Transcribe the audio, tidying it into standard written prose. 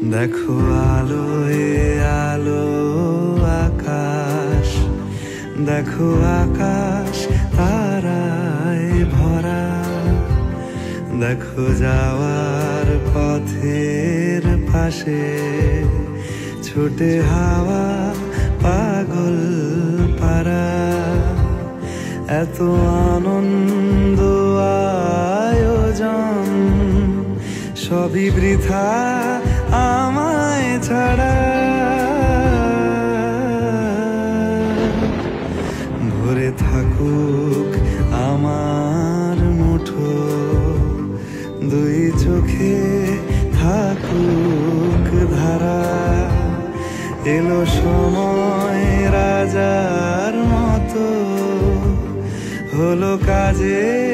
দেখো আলোয় আলো আকাশ, দেখো আকাশ তারায় ভরা, দেখো যাওয়ার পথের পাশে ছোটে হাওয়া পাগল পারা। এত আনন্দ আয়োজন সবই বৃথা আমায় ছাড়া। ভরে থাকুক আমার মুঠো, দুই চোখে থাকুক ধারা। এলো সময় রাজার মতো, হলো কাজে